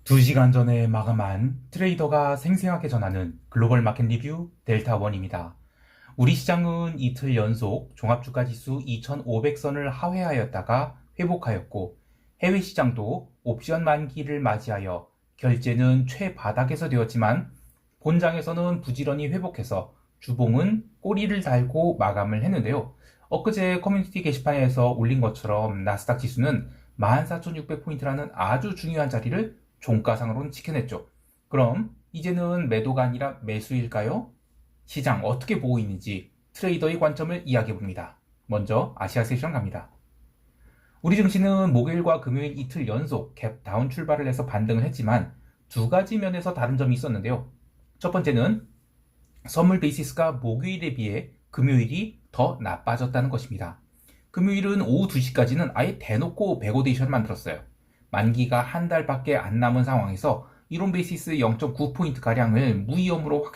2시간 전에 마감한 트레이더가 생생하게 전하는 글로벌 마켓 리뷰 델타원입니다. 우리 시장은 이틀 연속 종합주가 지수 2500선을 하회하였다가 회복하였고, 해외 시장도 옵션 만기를 맞이하여 결제는 최바닥에서 되었지만 본장에서는 부지런히 회복해서 주봉은 꼬리를 달고 마감을 했는데요. 엊그제 커뮤니티 게시판에서 올린 것처럼 나스닥 지수는 14,600포인트라는 아주 중요한 자리를 종가상으로는 지켜냈죠. 그럼 이제는 매도가 아니라 매수일까요? 시장 어떻게 보고 있는지 트레이더의 관점을 이야기해 봅니다. 먼저 아시아 세션 갑니다. 우리 증시는 목요일과 금요일 이틀 연속 갭 다운 출발을 해서 반등을 했지만 두 가지 면에서 다른 점이 있었는데요. 첫 번째는 선물 베이시스가 목요일에 비해 금요일이 더 나빠졌다는 것입니다. 금요일은 오후 2시까지는 아예 대놓고 베고데이션을 만들었어요. 만기가 한 달밖에 안 남은 상황에서 이론 베이시스 0.9포인트가량을 무위험으로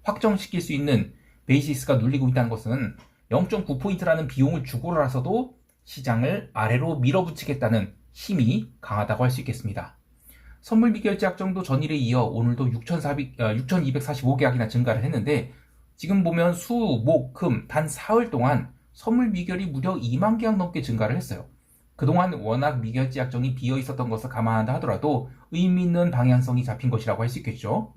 확정시킬 수 있는 베이시스가 눌리고 있다는 것은 0.9포인트라는 비용을 주고라서도 시장을 아래로 밀어붙이겠다는 힘이 강하다고 할 수 있겠습니다. 선물 미결제 약정도 전일에 이어 오늘도 6,245계약이나 증가를 했는데, 지금 보면 수, 목, 금 단 사흘 동안 선물 미결이 무려 2만 계약 넘게 증가를 했어요. 그동안 워낙 미결제 약정이 비어 있었던 것을 감안한다 하더라도 의미 있는 방향성이 잡힌 것이라고 할 수 있겠죠.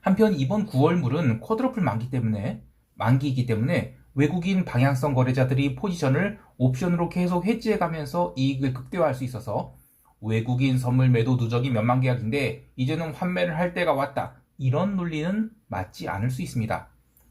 한편 이번 9월물은 쿼드러플 만기이기 때문에 외국인 방향성 거래자들이 포지션을 옵션으로 계속 해지해가면서 이익을 극대화할 수 있어서 외국인 선물 매도 누적이 몇만 계약인데 이제는 환매를 할 때가 왔다, 이런 논리는 맞지 않을 수 있습니다.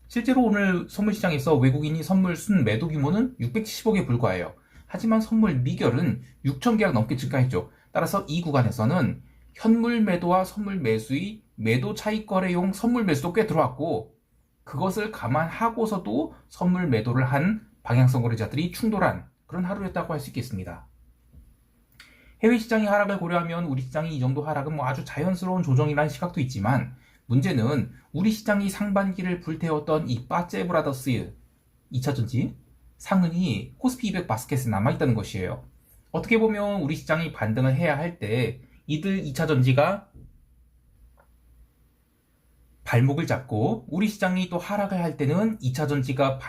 실제로 오늘 선물시장에서 외국인이 선물 순 매도 규모는 670억에 불과해요. 하지만 선물 미결은 6,000계약 넘게 증가했죠. 따라서 이 구간에서는 현물 매도와 선물 매수의 매도 차익 거래용 선물 매수도 꽤 들어왔고, 그것을 감안하고서도 선물 매도를 한 방향성 거래자들이 충돌한 그런 하루였다고 할 수 있겠습니다. 해외 시장이 하락을 고려하면 우리 시장이 이 정도 하락은 아주 자연스러운 조정이라는 시각도 있지만, 문제는 우리 시장이 상반기를 불태웠던 이 빠째 브라더스의 2차전지 상흔이 코스피 200 바스켓에 남아있다는 것이에요. 어떻게 보면 우리 시장이 반등을 해야 할 때 이들 2차전지가 발목을 잡고, 우리 시장이 또 하락을 할 때는 2차전지가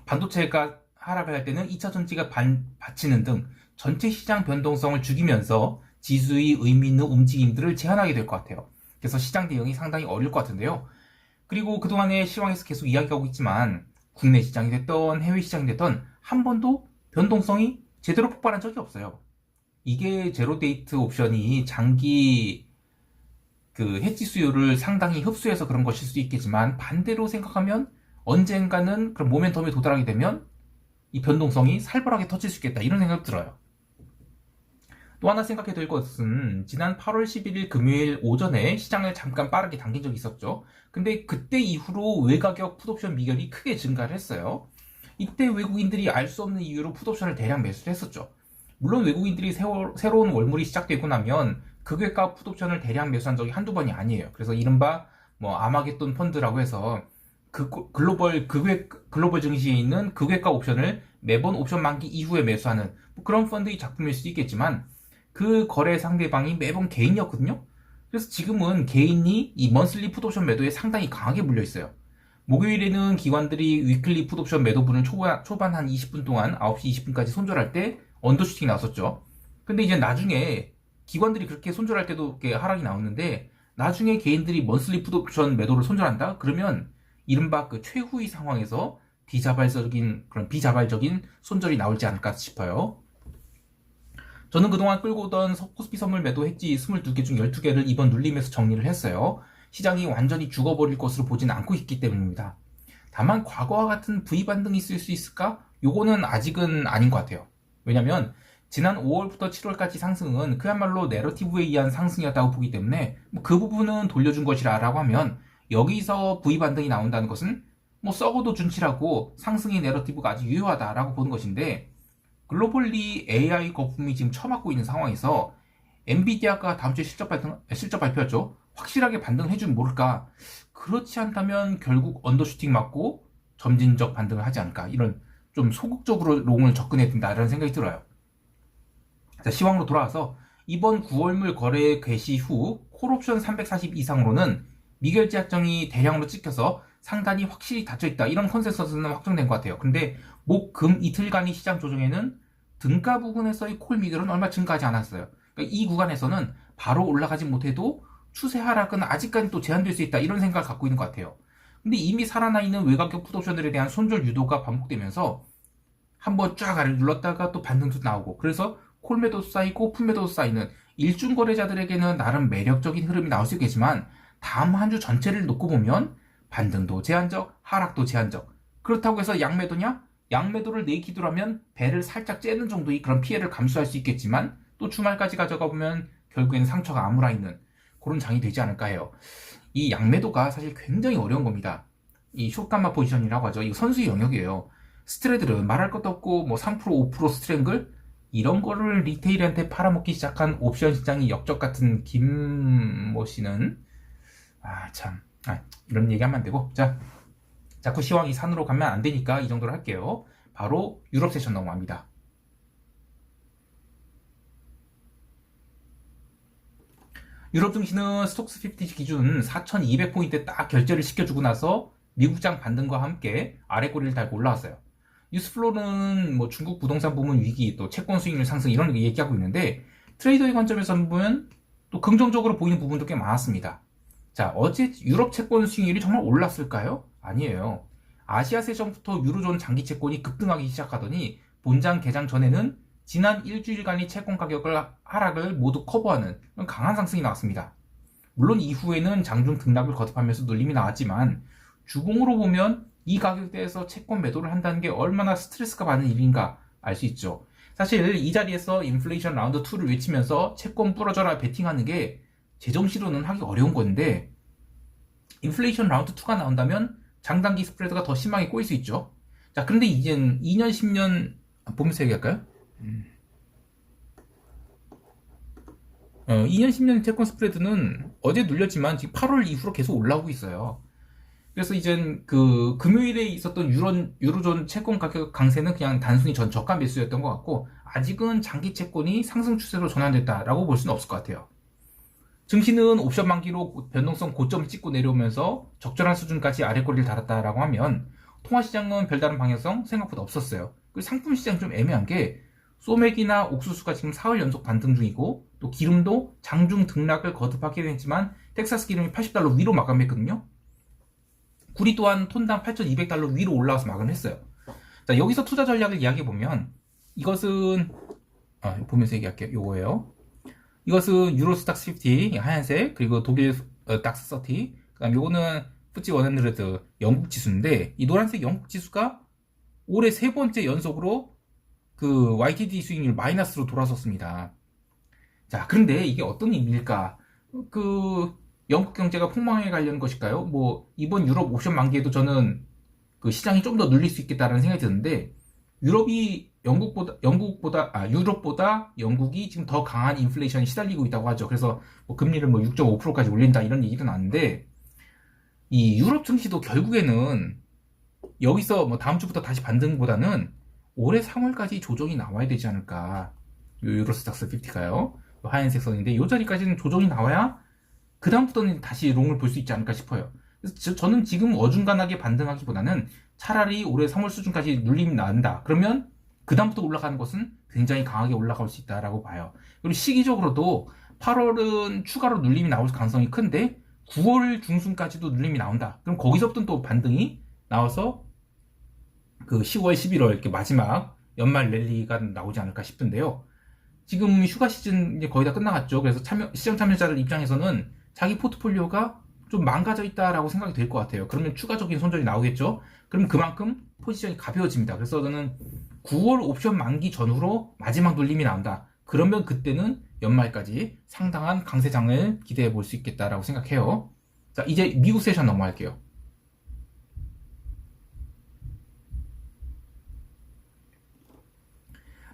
반도체가 하락을 할 때는 2차전지가 받치는 등 전체 시장 변동성을 죽이면서 지수의 의미 있는 움직임들을 제한하게 될 것 같아요. 그래서 시장 대응이 상당히 어려울 것 같은데요. 그리고 그동안의 시황에서 계속 이야기하고 있지만 국내 시장이 됐던 해외 시장이 됐던 한 번도 변동성이 제대로 폭발한 적이 없어요. 이게 제로 데이트 옵션이 장기 해지 수요를 상당히 흡수해서 그런 것일 수도 있겠지만, 반대로 생각하면 언젠가는 그런 모멘텀에 도달하게 되면 이 변동성이 살벌하게 터질 수 있겠다, 이런 생각이 들어요. 또 하나 생각해 될 것은 지난 8월 11일 금요일 오전에 시장을 잠깐 빠르게 당긴 적이 있었죠. 근데 그때 이후로 외가격 풋옵션 미결이 크게 증가를 했어요. 이때 외국인들이 알 수 없는 이유로 풋옵션을 대량 매수를 했었죠. 물론 외국인들이 새로운 월물이 시작되고 나면 극외가 풋옵션을 대량 매수한 적이 한두 번이 아니에요. 그래서 이른바 아마겟돈 펀드라고 해서 글로벌 증시에 있는 극외가 옵션을 매번 옵션 만기 이후에 매수하는 그런 펀드의 작품일 수도 있겠지만, 그 거래 상대방이 매번 개인이었거든요. 그래서 지금은 개인이 이 먼슬리 풋옵션 매도에 상당히 강하게 물려 있어요. 목요일에는 기관들이 위클리 풋옵션 매도분을 초반 한 20분 동안 9시 20분까지 손절할 때 언더슈팅이 나왔었죠. 근데 이제 나중에 기관들이 그렇게 손절할 때도 이렇게 하락이 나오는데, 나중에 개인들이 먼슬리 풋옵션 매도를 손절한다? 그러면 이른바 그 최후의 상황에서 그런 비자발적인 손절이 나올지 않을까 싶어요. 저는 그동안 끌고 오던 코스피 선물 매도 했지 22개 중 12개를 이번 눌림에서 정리를 했어요. 시장이 완전히 죽어버릴 것으로 보진 않고 있기 때문입니다. 다만 과거와 같은 V반등이 있을 수 있을까? 요거는 아직은 아닌 것 같아요. 왜냐면 지난 5월부터 7월까지 상승은 그야말로 내러티브에 의한 상승이었다고 보기 때문에 그 부분은 돌려준 것이라고 하면, 여기서 V반등이 나온다는 것은 썩어도 준치라고 상승의 내러티브가 아주 유효하다라고 보는 것인데, 글로벌리 AI 거품이 지금 처맞고 있는 상황에서 엔비디아가 다음 주에 실적 발표했죠. 확실하게 반등해주면 모를까. 그렇지 않다면 결국 언더슈팅 맞고 점진적 반등을 하지 않을까. 이런 좀 소극적으로 롱을 접근해야 된다라는 생각이 들어요. 자, 시황으로 돌아와서 이번 9월물 거래 개시 후 콜옵션 340 이상으로는 미결제 약정이 대량으로 찍혀서 상단이 확실히 닫혀있다, 이런 컨센서스는 확정된 것 같아요. 근데 목, 금 이틀간의 시장 조정에는 등가 부근에서의 콜 미결은 얼마 증가하지 않았어요. 그러니까 이 구간에서는 바로 올라가지 못해도 추세 하락은 아직까지 또 제한될 수 있다, 이런 생각을 갖고 있는 것 같아요. 근데 이미 살아나 있는 외곽격 풋옵션들에 대한 손절 유도가 반복되면서 한번 쫙 아래를 눌렀다가 또 반등도 나오고, 그래서 콜매도 쌓이고 풋매도 쌓이는 일중 거래자들에게는 나름 매력적인 흐름이 나올 수 있겠지만, 다음 한 주 전체를 놓고 보면 반등도 제한적, 하락도 제한적. 그렇다고 해서 양매도냐? 양매도를 내기도 하면 배를 살짝 째는 정도의 그런 피해를 감수할 수 있겠지만, 또 주말까지 가져가 보면 결국에는 상처가 아물어 있는 그런 장이 되지 않을까 해요. 이 양매도가 사실 굉장히 어려운 겁니다. 이 숏감마 포지션이라고 하죠. 이거 선수의 영역이에요. 스트레들은 말할 것도 없고 뭐 3%, 5% 스트랭글 이런 거를 리테일한테 팔아먹기 시작한 옵션 시장이 역적 같은 김모 씨는 이런 얘기하면 안 되고, 자, 자꾸 시황이 산으로 가면 안 되니까 이 정도로 할게요. 바로 유럽 세션 넘어갑니다. 유럽 증시는 스톡스 50 기준 4,200포인트 딱 결제를 시켜주고 나서 미국장 반등과 함께 아래 꼬리를 달고 올라왔어요. 뉴스플로는 뭐 중국 부동산 부문 위기, 또 채권 수익률 상승 이런 거 얘기하고 있는데, 트레이더의 관점에서 보면 또 긍정적으로 보이는 부분도 꽤 많았습니다. 자, 어제 유럽 채권 수익률이 정말 올랐을까요? 아니에요. 아시아 세션부터 유로존 장기 채권이 급등하기 시작하더니 본장 개장 전에는 지난 일주일간의 채권 가격을 하락을 모두 커버하는 강한 상승이 나왔습니다. 물론 이후에는 장중 등락을 거듭하면서 눌림이 나왔지만, 주봉으로 보면 이 가격대에서 채권 매도를 한다는 게 얼마나 스트레스가 받는 일인가 알 수 있죠. 사실 이 자리에서 인플레이션 라운드 2를 외치면서 채권 부러져라 베팅하는 게 제정신으로는 하기 어려운 건데, 인플레이션 라운드 2가 나온다면 장단기 스프레드가 더 심하게 꼬일 수 있죠. 자, 그런데 이젠 2년, 10년 보면서 얘기할까요? 2년, 10년 채권 스프레드는 어제 눌렸지만 지금 8월 이후로 계속 올라오고 있어요. 그래서 이젠 그 금요일에 있었던 유로존 채권 가격 강세는 그냥 단순히 저가 매수였던 것 같고, 아직은 장기 채권이 상승 추세로 전환됐다라고 볼 수는 없을 것 같아요. 증시는 옵션 만기로 변동성 고점을 찍고 내려오면서 적절한 수준까지 아래꼬리를 달았다라고 하면, 통화시장은 별다른 방향성 생각보다 없었어요. 그리고 상품시장 좀 애매한 게, 소맥이나 옥수수가 지금 사흘 연속 반등 중이고, 또 기름도 장중 등락을 거듭하긴 했지만 텍사스 기름이 $80 위로 마감했거든요. 구리 또한 톤당 $8,200 위로 올라와서 마감했어요. 자, 여기서 투자 전략을 이야기해보면, 이것은 보면서 얘기할게요. 요거예요. 이것은 유로스탁스 50 하얀색, 그리고 독일 닥스 30, 그 다음 요거는 FTSE 100 영국 지수인데, 이 노란색 영국 지수가 올해 세 번째 연속으로 그 YTD 수익률 마이너스로 돌아섰습니다. 자, 그런데 이게 어떤 의미일까? 영국 경제가 폭망에 관련 것일까요? 뭐 이번 유럽 옵션 만기에도 저는 그 시장이 좀 더 눌릴 수 있겠다라는 생각이 드는데, 유럽이 유럽보다 영국이 지금 더 강한 인플레이션이 시달리고 있다고 하죠. 그래서 뭐 금리를 뭐 6.5%까지 올린다 이런 얘기도 나는데, 이 유럽 증시도 결국에는 여기서 뭐 다음 주부터 다시 반등보다는 올해 3월까지 조정이 나와야 되지 않을까. 유로스탁스 50가요. 하얀색 선인데 이 자리까지는 조정이 나와야 그 다음부터는 다시 롱을 볼 수 있지 않을까 싶어요. 그래서 저는 지금 어중간하게 반등하기보다는 차라리 올해 3월 수준까지 눌림이 난다. 그러면 그 다음부터 올라가는 것은 굉장히 강하게 올라갈 수 있다라고 봐요. 그리고 시기적으로도 8월은 추가로 눌림이 나올 가능성이 큰데 9월 중순까지도 눌림이 나온다. 그럼 거기서부터는 또 반등이 나와서 그 10월, 11월 이렇게 마지막 연말 랠리가 나오지 않을까 싶은데요. 지금 휴가 시즌 이제 거의 다 끝나갔죠. 그래서 시장 참여자들 입장에서는 자기 포트폴리오가 좀 망가져 있다라고 생각이 될 것 같아요. 그러면 추가적인 손절이 나오겠죠. 그럼 그만큼 포지션이 가벼워집니다. 그래서 저는 9월 옵션 만기 전후로 마지막 눌림이 나온다. 그러면 그때는 연말까지 상당한 강세장을 기대해 볼 수 있겠다라고 생각해요. 자, 이제 미국 세션 넘어갈게요.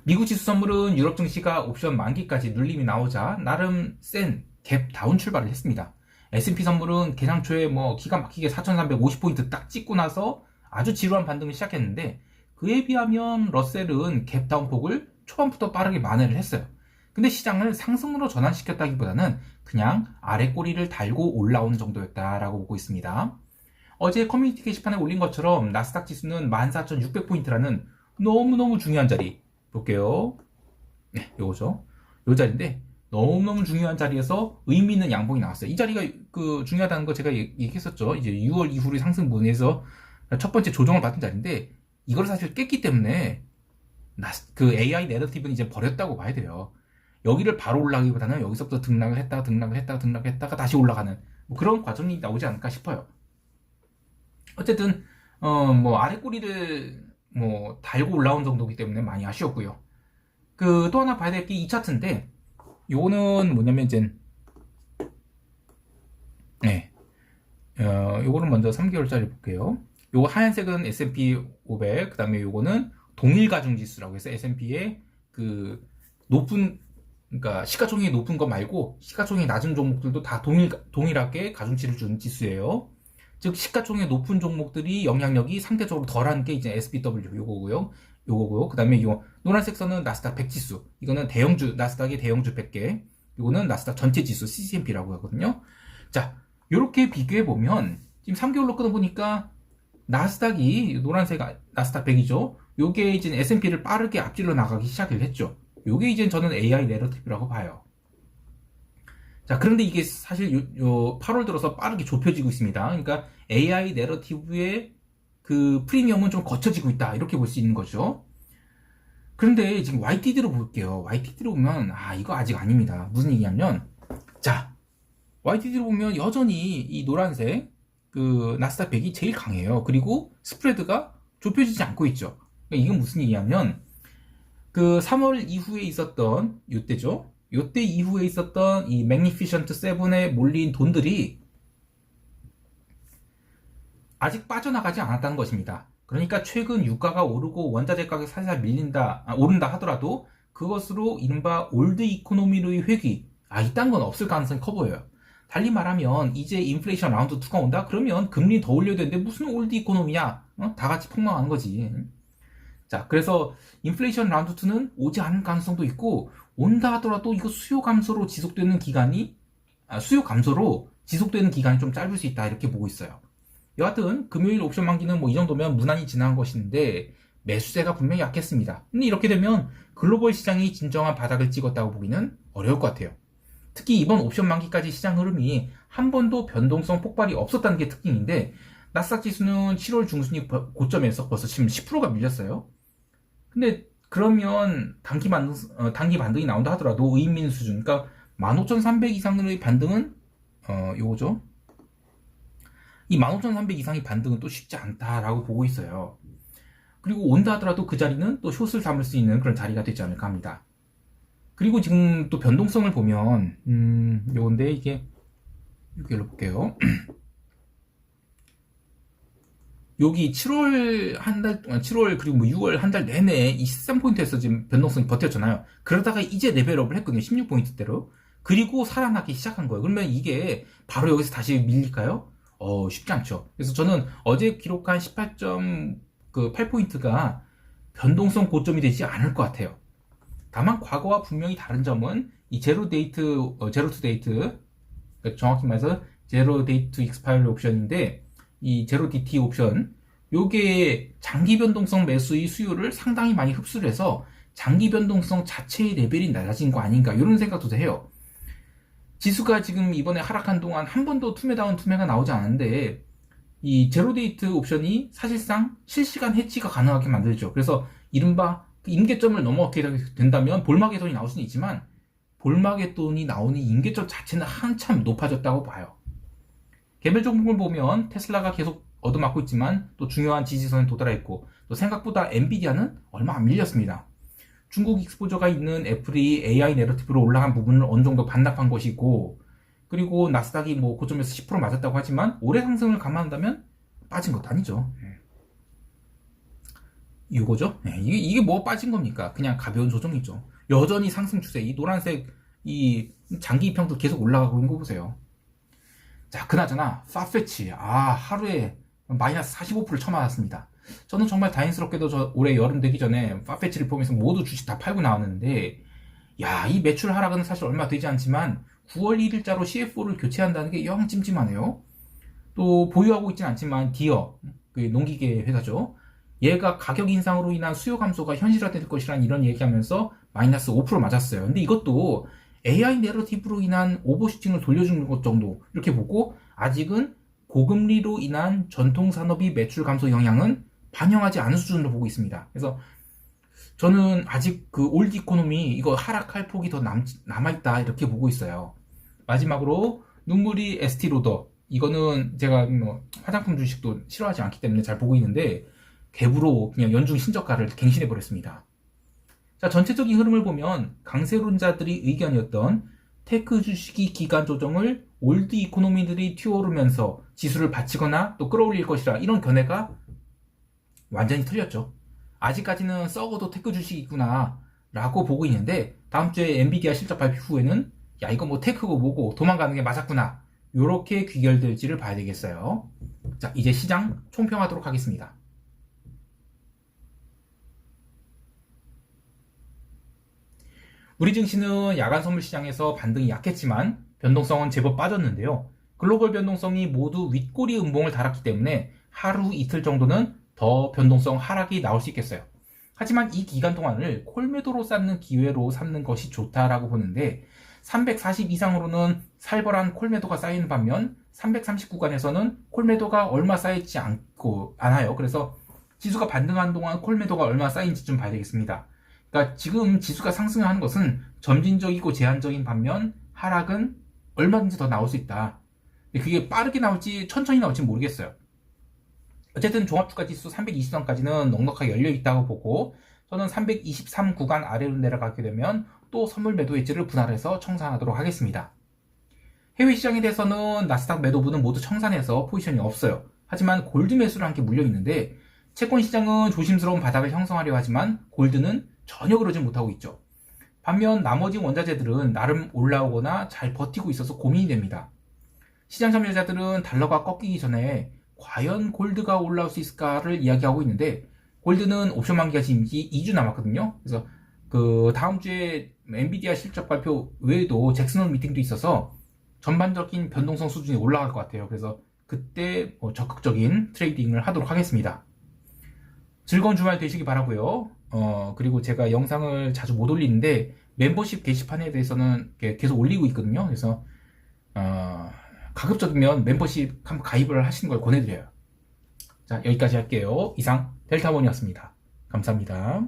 미국 지수 선물은 유럽 증시가 옵션 만기까지 눌림이 나오자 나름 센 갭 다운 출발을 했습니다. S&P 선물은 개장 초에 뭐 기가 막히게 4,350포인트 딱 찍고 나서 아주 지루한 반등을 시작했는데, 그에 비하면 러셀은 갭 다운 폭을 초반부터 빠르게 만회를 했어요. 근데 시장을 상승으로 전환시켰다기보다는 그냥 아래 꼬리를 달고 올라오는 정도였다라고 보고 있습니다. 어제 커뮤니티 게시판에 올린 것처럼 나스닥 지수는 14,600포인트라는 너무너무 중요한 자리 볼게요. 네, 요거죠. 요 자리인데 너무너무 중요한 자리에서 의미 있는 양봉이 나왔어요. 이 자리가 중요하다는 거 제가 얘기했었죠. 이제 6월 이후의 상승분에서 첫 번째 조정을 받은 자리인데 이걸 사실 깼기 때문에 AI 내러티브는 이제 버렸다고 봐야 돼요. 여기를 바로 올라가기보다는 여기서부터 등락을 했다가 다시 올라가는 뭐 그런 과정이 나오지 않을까 싶어요. 어쨌든 뭐 아래 꼬리를 뭐 달고 올라온 정도이기 때문에 많이 아쉬웠고요. 또 하나 봐야 될 게 이 차트인데 요거는 뭐냐면 이제 요거는 먼저 3개월짜리 볼게요. 요거 하얀색은 S&P 500, 그 다음에 요거는 동일 가중 지수라고 해서 S&P의 높은, 그러니까 시가총액이 높은 거 말고 시가총액이 낮은 종목들도 다 동일하게 가중치를 주는 지수예요. 즉 시가총액 높은 종목들이 영향력이 상대적으로 덜한 게 이제 SPW 요거고요. 그 다음에 요 노란색 선은 나스닥 100 지수. 이거는 나스닥의 대형주 100개. 요거는 나스닥 전체 지수 CCMP라고 하거든요. 자, 요렇게 비교해 보면 지금 3개월로 끊어보니까 나스닥이 노란색 나스닥 100이죠. 요게 이제 S&P를 빠르게 앞질러 나가기 시작을 했죠. 요게 이제 저는 AI 내러티브라고 봐요. 자, 그런데 이게 사실 8월 들어서 빠르게 좁혀지고 있습니다. 그러니까 AI 내러티브의 프리미엄은 좀 거쳐지고 있다. 이렇게 볼 수 있는 거죠. 그런데 지금 YTD로 볼게요. YTD로 보면, 이거 아직 아닙니다. 무슨 얘기냐면, 자, YTD로 보면 여전히 이 노란색, 나스닥 100이 제일 강해요. 그리고 스프레드가 좁혀지지 않고 있죠. 그러니까 이건 무슨 얘기냐면, 3월 이후에 있었던, 요때죠. 요때 이후에 있었던 이 매그니피션트 7에 몰린 돈들이 아직 빠져나가지 않았다는 것입니다. 그러니까 최근 유가가 오르고 원자재 가격이 살살 오른다 하더라도 그것으로 이른바 올드 이코노미의 회귀, 이딴 건 없을 가능성이 커 보여요. 달리 말하면 이제 인플레이션 라운드 2가 온다? 그러면 금리 더 올려야 되는데 무슨 올드 이코노미야? 다 같이 폭망하는 거지. 자, 그래서 인플레이션 라운드 2는 오지 않을 가능성도 있고 온다 하더라도 이거 수요 감소로 지속되는 기간이 좀 짧을 수 있다 이렇게 보고 있어요. 여하튼 금요일 옵션 만기는 뭐 이 정도면 무난히 지나간 것인데 매수세가 분명히 약했습니다. 근데 이렇게 되면 글로벌 시장이 진정한 바닥을 찍었다고 보기는 어려울 것 같아요. 특히 이번 옵션 만기까지 시장 흐름이 한 번도 변동성 폭발이 없었다는 게 특징인데 나스닥 지수는 7월 중순이 고점에서 벌써 지금 10%가 밀렸어요. 근데 그러면 단기 반등이 나온다 하더라도 의미 있는 수준, 그러니까 15,300 이상의 반등은 요거죠. 이 15,300 이상의 반등은 또 쉽지 않다라고 보고 있어요. 그리고 온다 하더라도 그 자리는 또 숏을 담을 수 있는 그런 자리가 되지 않을까 합니다. 그리고 지금 또 변동성을 보면 요건데 이게 여기로 볼게요. 여기 7월 그리고 뭐 6월 한 달 내내 이 13포인트에서 지금 변동성이 버텼잖아요. 그러다가 이제 레벨업을 했거든요. 16포인트대로. 그리고 살아나기 시작한 거예요. 그러면 이게 바로 여기서 다시 밀릴까요? 쉽지 않죠. 그래서 저는 어제 기록한 18.8포인트가 변동성 고점이 되지 않을 것 같아요. 다만 과거와 분명히 다른 점은 이 제로 투 데이트, 정확히 말해서 제로 데이트 익스파이리 옵션인데 이 제로 DT 옵션, 요게 장기 변동성 매수의 수요를 상당히 많이 흡수를 해서 장기 변동성 자체의 레벨이 낮아진 거 아닌가 이런 생각도 해요. 지수가 지금 이번에 하락한 동안 한 번도 투매다운 투매가 나오지 않았는데 이 제로 데이트 옵션이 사실상 실시간 해지가 가능하게 만들죠. 그래서 이른바 임계점을 넘어가게 된다면 볼마개돈이 나올 수는 있지만 볼마개돈이 나오는 임계점 자체는 한참 높아졌다고 봐요. 개별 종목을 보면 테슬라가 계속 얻어맞고 있지만 또 중요한 지지선에 도달했고 또 생각보다 엔비디아는 얼마 안 밀렸습니다. 중국 익스포저가 있는 애플이 AI 내러티브로 올라간 부분을 어느 정도 반납한 것이고 그리고 나스닥이 뭐 고점에서 10% 맞았다고 하지만 올해 상승을 감안한다면 빠진 것도 아니죠. 이거죠? 이게 뭐 빠진 겁니까? 그냥 가벼운 조정이죠. 여전히 상승 추세, 이 노란색 이 장기 이평도 계속 올라가고 있는 거 보세요. 자, 그나저나 파페치 하루에 마이너스 45%를 쳐맞았습니다. 저는 정말 다행스럽게도 올해 여름 되기 전에 파페치를 포함해서 모두 주식 다 팔고 나왔는데 야, 이 매출 하락은 사실 얼마 되지 않지만 9월 1일자로 CFO를 교체한다는 게 영 찜찜하네요. 또 보유하고 있지는 않지만 디어, 그 농기계 회사죠. 얘가 가격 인상으로 인한 수요 감소가 현실화될 것이라는 이런 얘기하면서 마이너스 5% 맞았어요. 근데 이것도 AI 내러티브로 인한 오버슈팅을 돌려주는 것 정도 이렇게 보고 아직은 고금리로 인한 전통 산업이 매출 감소 영향은 반영하지 않은 수준으로 보고 있습니다. 그래서 저는 아직 그 올드 이코노미 이거 하락할 폭이 더 남아있다 이렇게 보고 있어요. 마지막으로 눈물이 에스티로더, 이거는 제가 뭐 화장품 주식도 싫어하지 않기 때문에 잘 보고 있는데 갭으로 그냥 연중 신저가를 갱신해 버렸습니다. 자, 전체적인 흐름을 보면 강세론자들이 의견이었던 테크 주식이 기간 조정을 올드 이코노미들이 튀어오르면서 지수를 받치거나 또 끌어올릴 것이라 이런 견해가 완전히 틀렸죠. 아직까지는 썩어도 테크 주식이구나 라고 보고 있는데 다음 주에 엔비디아 실적 발표 후에는 야, 이거 뭐 테크고 뭐고 도망가는 게 맞았구나, 요렇게 귀결될지를 봐야 되겠어요. 자, 이제 시장 총평하도록 하겠습니다. 우리 증시는 야간 선물 시장에서 반등이 약했지만 변동성은 제법 빠졌는데요. 글로벌 변동성이 모두 윗꼬리 음봉을 달았기 때문에 하루 이틀 정도는 더 변동성 하락이 나올 수 있겠어요. 하지만 이 기간 동안을 콜매도로 쌓는 기회로 삼는 것이 좋다라고 보는데 340 이상으로는 살벌한 콜매도가 쌓이는 반면 330 구간에서는 콜매도가 얼마 쌓이지 않아요. 그래서 지수가 반등하는 동안 콜매도가 얼마 쌓인지 좀 봐야 되겠습니다. 그러니까 지금 지수가 상승하는 것은 점진적이고 제한적인 반면 하락은 얼마든지 더 나올 수 있다. 근데 그게 빠르게 나올지 천천히 나올지 모르겠어요. 어쨌든 종합주가 지수 320선까지는 넉넉하게 열려 있다고 보고 저는 323 구간 아래로 내려가게 되면 또 선물 매도 엣지를 분할해서 청산하도록 하겠습니다. 해외 시장에 대해서는 나스닥 매도부는 모두 청산해서 포지션이 없어요. 하지만 골드 매수를 함께 물려 있는데 채권 시장은 조심스러운 바닥을 형성하려 하지만 골드는 전혀 그러지 못하고 있죠. 반면 나머지 원자재들은 나름 올라오거나 잘 버티고 있어서 고민이 됩니다. 시장 참여자들은 달러가 꺾이기 전에 과연 골드가 올라올 수 있을까를 이야기하고 있는데 골드는 옵션 만기가 지금 2주 남았거든요. 그래서 그 다음 주에 엔비디아 실적 발표 외에도 잭슨홀 미팅도 있어서 전반적인 변동성 수준이 올라갈 것 같아요. 그래서 그때 적극적인 트레이딩을 하도록 하겠습니다. 즐거운 주말 되시기 바라고요. 그리고 제가 영상을 자주 못 올리는데 멤버십 게시판에 대해서는 계속 올리고 있거든요. 그래서 가급적이면 멤버십 한번 가입을 하시는 걸 권해드려요. 자, 여기까지 할게요. 이상 델타원이었습니다. 감사합니다.